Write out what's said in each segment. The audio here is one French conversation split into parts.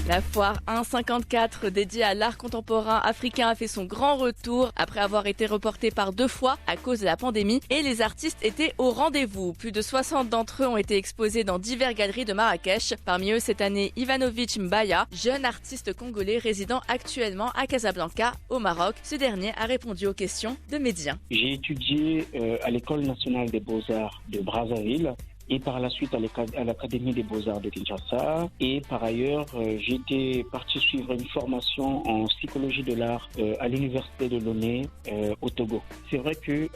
La foire 1,54 dédiée à l'art contemporain africain a fait son grand retour après avoir été reportée par 2 fois à cause de la pandémie et les artistes étaient au rendez-vous. Plus de 60 d'entre eux ont été exposés dans diverses galeries de Marrakech. Parmi eux cette année Ivanovic Mbaya, jeune artiste congolais résidant actuellement à Casablanca au Maroc. Ce dernier a répondu aux questions de médias. J'ai étudié à l'École nationale des beaux-arts de Brazzaville et par la suite à l'Académie des beaux-arts de Kinshasa. Et par ailleurs, j'étais parti suivre une formation en psychologie de l'art à l'Université de Lomé au Togo. C'est vrai que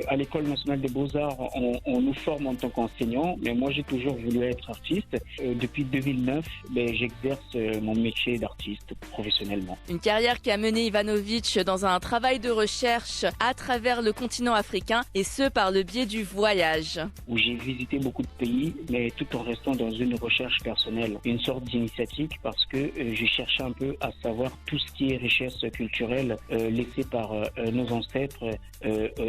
à l'École nationale des beaux-arts, on nous forme en tant qu'enseignant, mais moi j'ai toujours voulu être artiste. Depuis 2009, j'exerce mon métier d'artiste professionnellement. Une carrière qui a mené Ivanovic dans un travail de recherche à travers le continent africain et ce par le biais du voyage. Où j'ai visité beaucoup de pays, mais tout en restant dans une recherche personnelle, une sorte d'initiative parce que je cherchais un peu à savoir tout ce qui est richesse culturelle laissée par nos ancêtres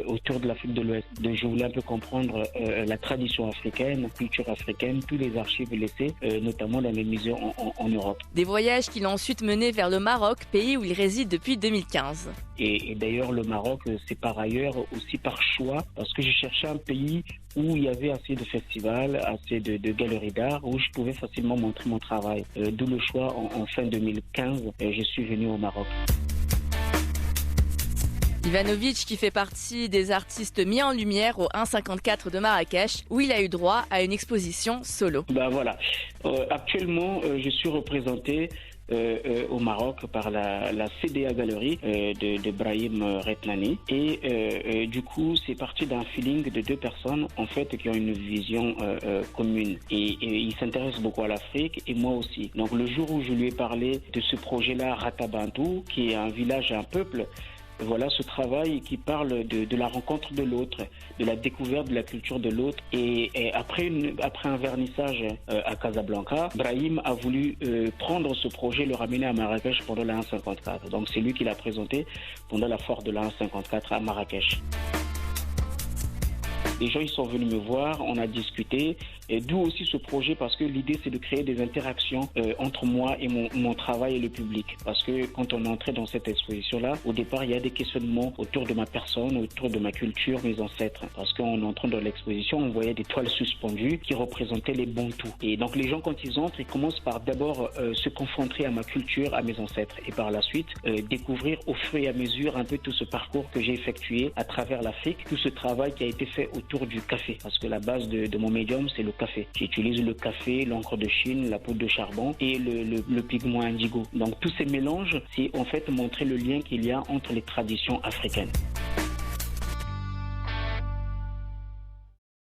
autour de l'Afrique de l'Ouest. Donc je voulais un peu comprendre la tradition africaine, la culture africaine, tous les archives laissées, notamment dans les musées en Europe. Des voyages qui l'ont ensuite mené vers le Maroc, pays où il réside depuis 2015. Et d'ailleurs le Maroc, c'est par ailleurs aussi par choix, parce que je cherchais un pays où il y avait assez de festivals, assez de galeries d'art, où je pouvais facilement montrer mon travail. D'où le choix en fin 2015, je suis venu au Maroc. Ivanovic qui fait partie des artistes mis en lumière au 1,54 de Marrakech, où il a eu droit à une exposition solo. Voilà. Actuellement, je suis représenté au Maroc par la CDA Galerie de Brahim Retnani et du coup c'est parti d'un feeling de 2 personnes en fait qui ont une vision commune et ils s'intéressent beaucoup à l'Afrique et moi aussi. Donc le jour où je lui ai parlé de ce projet-là Ratabantou qui est un village et un peuple, voilà ce travail qui parle de la rencontre de l'autre, de la découverte de la culture de l'autre. Et après un vernissage à Casablanca, Brahim a voulu prendre ce projet et le ramener à Marrakech pendant la 1,54. Donc c'est lui qui l'a présenté pendant la foire de la 1,54 à Marrakech. Les gens ils sont venus me voir, on a discuté, et d'où aussi ce projet parce que l'idée c'est de créer des interactions entre moi et mon travail et le public. Parce que quand on est entré dans cette exposition-là, au départ il y a des questionnements autour de ma personne, autour de ma culture, mes ancêtres. Parce qu'en entrant dans l'exposition, on voyait des toiles suspendues qui représentaient les Bantous. Et donc les gens quand ils entrent, ils commencent par d'abord se confronter à ma culture, à mes ancêtres. Et par la suite, découvrir au fur et à mesure un peu tout ce parcours que j'ai effectué à travers l'Afrique, tout ce travail qui a été fait autour du café, parce que la base de mon médium c'est le café. J'utilise le café, l'encre de Chine, la poudre de charbon et le pigment indigo. Donc tous ces mélanges, c'est en fait montrer le lien qu'il y a entre les traditions africaines.